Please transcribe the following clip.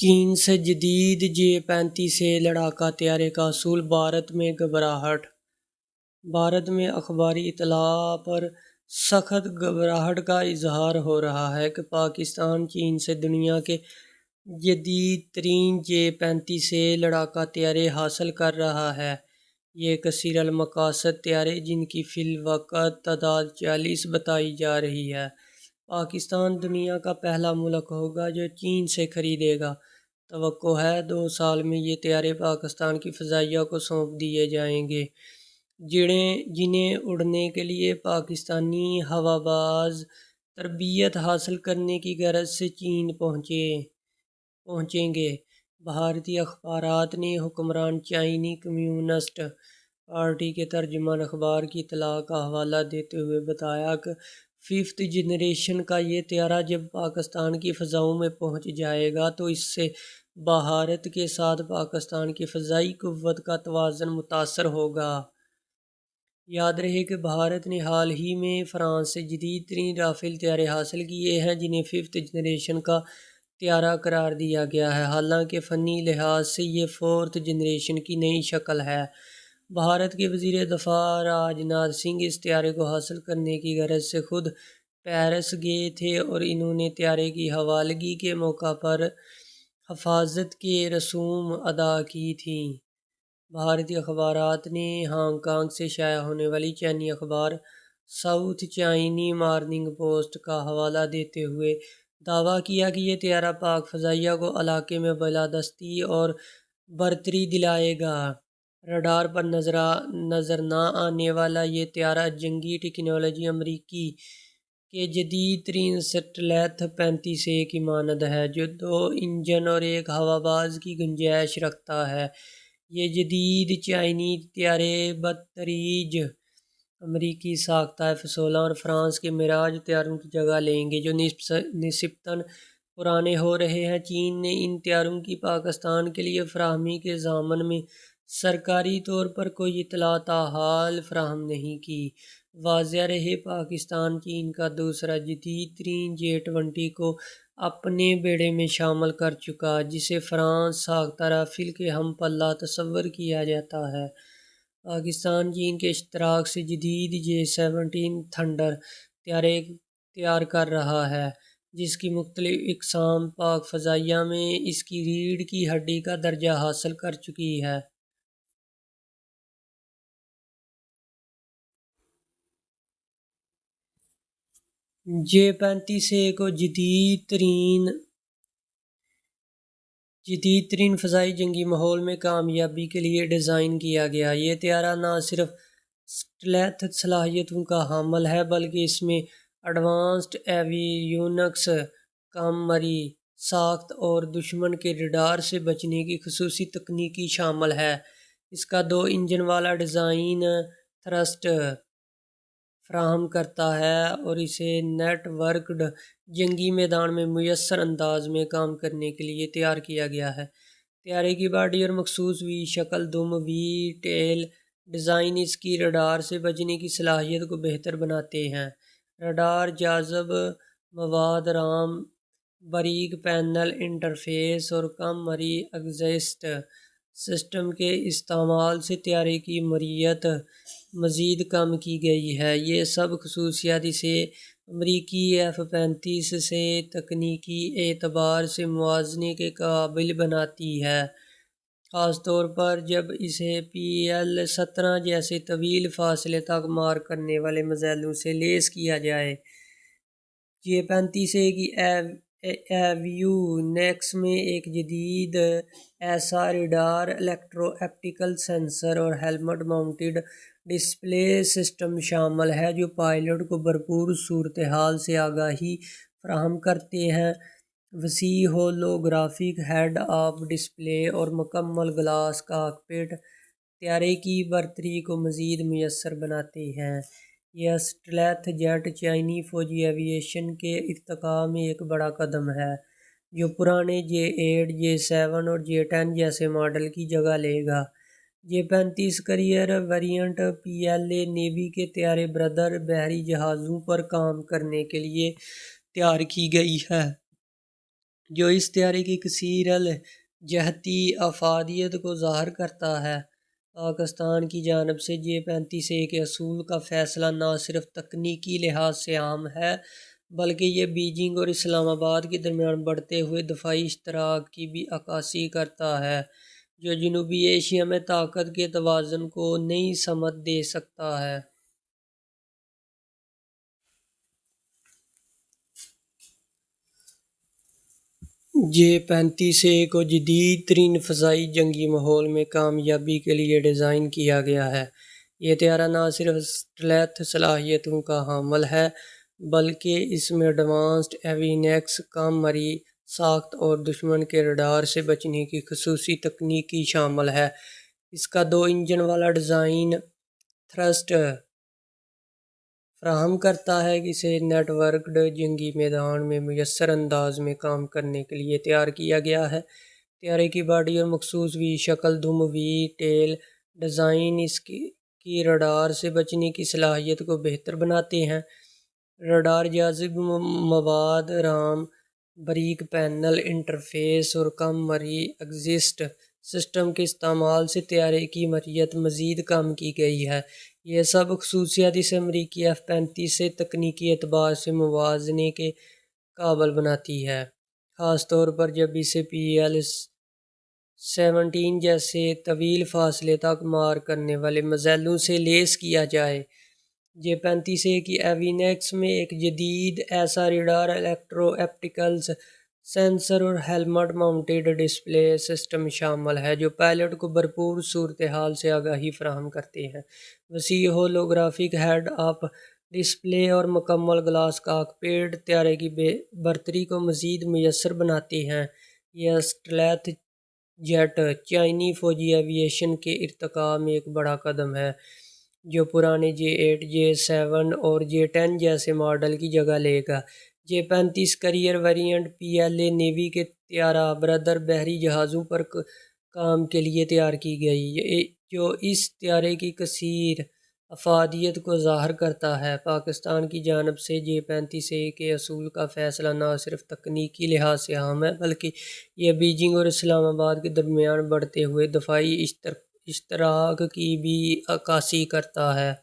چین سے جدید J-35 لڑاکا طیارے کا حصول، بھارت میں گھبراہٹ۔ بھارت میں اخباری اطلاع پر سخت گھبراہٹ کا اظہار ہو رہا ہے کہ پاکستان چین سے دنیا کے جدید ترین J-35 لڑاکا طیارے حاصل کر رہا ہے۔ یہ کثیر المقاصد طیارے، جن کی فی الوقت تعداد 40 بتائی جا رہی ہے، پاکستان دنیا کا پہلا ملک ہوگا جو چین سے خریدے گا۔ توقع ہے 2 سال میں یہ طیارے پاکستان کی فضائیہ کو سونپ دیے جائیں گے، جنہیں اڑنے کے لیے پاکستانی ہواباز تربیت حاصل کرنے کی غرض سے چین پہنچیں گے۔ بھارتی اخبارات نے حکمران چینی کمیونسٹ پارٹی کے ترجمان اخبار کی اطلاع کا حوالہ دیتے ہوئے بتایا کہ 5th جنریشن کا یہ طیارہ جب پاکستان کی فضاؤں میں پہنچ جائے گا تو اس سے بھارت کے ساتھ پاکستان کی فضائی قوت کا توازن متاثر ہوگا۔ یاد رہے کہ بھارت نے حال ہی میں فرانس سے جدید ترین رافیل طیارے حاصل کیے ہیں، جنہیں 5th جنریشن کا طیارہ قرار دیا گیا ہے، حالانکہ فنی لحاظ سے یہ 4th جنریشن کی نئی شکل ہے۔ بھارت کے وزیر دفاع راجناتھ سنگھ اس طیارے کو حاصل کرنے کی غرض سے خود پیرس گئے تھے اور انہوں نے طیارے کی حوالگی کے موقع پر حفاظت کے رسوم ادا کی تھیں۔ بھارتی اخبارات نے ہانگ کانگ سے شائع ہونے والی چینی اخبار ساؤتھ چائنا مارننگ پوسٹ کا حوالہ دیتے ہوئے دعویٰ کیا کہ یہ طیارہ پاک فضائیہ کو علاقے میں بالادستی اور برتری دلائے گا۔ رڈار پر نظر نہ آنے والا یہ طیارہ جنگی ٹیکنالوجی امریکی کے جدید ترین اسٹیلتھ 35A کی مانند ہے، جو 2 انجن اور 1 ہواباز کی گنجائش رکھتا ہے۔ یہ جدید چینی طیارے بتدریج امریکی ساختہ F-16 اور فرانس کے میراج طیاروں کی جگہ لیں گے، جو نسبتاً پرانے ہو رہے ہیں۔ چین نے ان طیاروں کی پاکستان کے لیے فراہمی کے ضمن میں سرکاری طور پر کوئی اطلاع تاحال فراہم نہیں کی۔ واضح رہے، پاکستان چین کا دوسرا جدید ترین J-20 کو اپنے بیڑے میں شامل کر چکا، جسے فرانس ساختہ رافیل کے ہم پلہ تصور کیا جاتا ہے۔ پاکستان چین کے اشتراک سے جدید J-17 تھنڈر طیارے تیار کر رہا ہے، جس کی مختلف اقسام پاک فضائیہ میں اس کی ریڑھ کی ہڈی کا درجہ حاصل کر چکی ہیں۔ J-35A کو جدید ترین فضائی جنگی ماحول میں کامیابی کے لیے ڈیزائن کیا گیا۔ یہ طیارہ نہ صرف اسٹیلتھ صلاحیتوں کا حامل ہے، بلکہ اس میں ایڈوانسڈ ایویونکس، کم مرئی ساخت اور دشمن کے رڈار سے بچنے کی خصوصی تکنیکی شامل ہے۔ اس کا 2 انجن والا ڈیزائن تھرسٹ فراہم کرتا ہے اور اسے نیٹ ورکڈ جنگی میدان میں مؤثر انداز میں کام کرنے کے لیے تیار کیا گیا ہے۔ طیارے کی باڈی اور مخصوص وی شکل دم وی ٹیل ڈیزائن اس کی رڈار سے بچنے کی صلاحیت کو بہتر بناتے ہیں۔ رڈار جاذب مواد رام، باریک پینل انٹرفیس اور کم مرئی ایگزاسٹ سسٹم کے استعمال سے طیارے کی مرئیت مزید کم کی گئی ہے۔ یہ سب خصوصیات اسے امریکی F-35 سے تکنیکی اعتبار سے موازنے کے قابل بناتی ہے، خاص طور پر جب اسے PL-17 جیسے طویل فاصلے تک مار کرنے والے میزائلوں سے لیس کیا جائے۔ J-35A کی ایویونکس میں ایک جدید ایسا رڈار، الیکٹرو آپٹیکل سینسر اور ہیلمٹ ماؤنٹڈ ڈسپلے سسٹم شامل ہے، جو پائلٹ کو بھرپور صورتحال سے آگاہی فراہم کرتے ہیں۔ وسیع ہولوگرافک ہیڈ اپ ڈسپلے اور مکمل گلاس کاکپٹ طیارے کی برتری کو مزید مؤثر بناتے ہیں۔ یہ اسٹیلتھ جیٹ چینی فوجی ایوی ایشن کے ارتقاء میں ایک بڑا قدم ہے، جو پرانے J-8، J-7 اور J-10 جیسے ماڈل کی جگہ لے گا۔ J-35 carrier variant PLA navy کے طیارے بردار بحری جہازوں پر کام کرنے کے لیے تیار کی گئی ہے۔ جو اس طیارے کی کثیر الجہتی افادیت کو ظاہر کرتا ہے۔ پاکستان کی جانب سے J-35A کے حصول کا فیصلہ نہ صرف تکنیکی لحاظ سے اہم ہے بلکہ یہ بیجنگ اور اسلام آباد کے درمیان بڑھتے ہوئے دفاعی اشتراک کی بھی عکاسی کرتا ہے، جو جنوبی ایشیا میں طاقت کے توازن کو نئی سمت دے سکتا ہے۔ J-35A کو جدید ترین فضائی جنگی ماحول میں کامیابی کے لیے ڈیزائن کیا گیا ہے۔ یہ طیارہ نہ صرف اسٹیلتھ صلاحیتوں کا حامل ہے بلکہ اس میں ایڈوانسڈ ایوینکس کم مرئی ساخت اور دشمن کے ریڈار سے بچنے کی خصوصی تکنیکی شامل ہے۔ اس کا 2 انجن والا ڈیزائن تھرسٹ فراہم کرتا ہے کہ اسے نیٹ ورکڈ جنگی میدان میں مؤثر انداز میں کام کرنے کے لیے تیار کیا گیا ہے۔ طیارے کی باڈی اور مخصوص وی شکل دم وی ٹیل ڈیزائن اس کی ریڈار سے بچنے کی صلاحیت کو بہتر بناتے ہیں۔ ریڈار جاذب مواد رام باریک پینل انٹرفیس اور کم مرئی ایگزسٹ سسٹم کے استعمال سے طیارے کی مرئیت مزید کم کی گئی ہے۔ یہ سب خصوصیات اسے امریکی F-35 سے تکنیکی اعتبار سے موازنے کے قابل بناتی ہے، خاص طور پر جب اسے PL-17 جیسے طویل فاصلے تک مار کرنے والے میزائلوں سے لیس کیا جائے۔ J-35A کی ایوینکس میں ایک جدید ایسا ریڈار، الیکٹرو آپٹیکل سینسر اور ہیلمٹ ماؤنٹڈ ڈسپلے سسٹم شامل ہے جو پائلٹ کو بھرپور صورتحال سے آگاہی فراہم کرتے ہیں۔ وسیع ہولوگرافک ہیڈ اپ ڈسپلے اور مکمل گلاس کاکپٹ طیارے کی برتری کو مزید مؤثر بناتے ہیں۔ یہ اسٹیلتھ جیٹ چینی فوجی ایویشن کے ارتقاء میں ایک بڑا قدم ہے جو پرانے J-8 J-7 اور J-10 جیسے ماڈل کی جگہ لے گا۔ J-35 carrier variant PLA navy کے طیارہ بردار بحری جہازوں پر کام کے لیے تیار کی گئی جو اس طیارے کی کثیر افادیت کو ظاہر کرتا ہے۔ پاکستان کی جانب سے J-35A کے حصول کا فیصلہ نہ صرف تکنیکی لحاظ سے اہم ہے بلکہ یہ بیجنگ اور اسلام آباد کے درمیان بڑھتے ہوئے دفاعی اشتراک کی بھی عکاسی کرتا ہے۔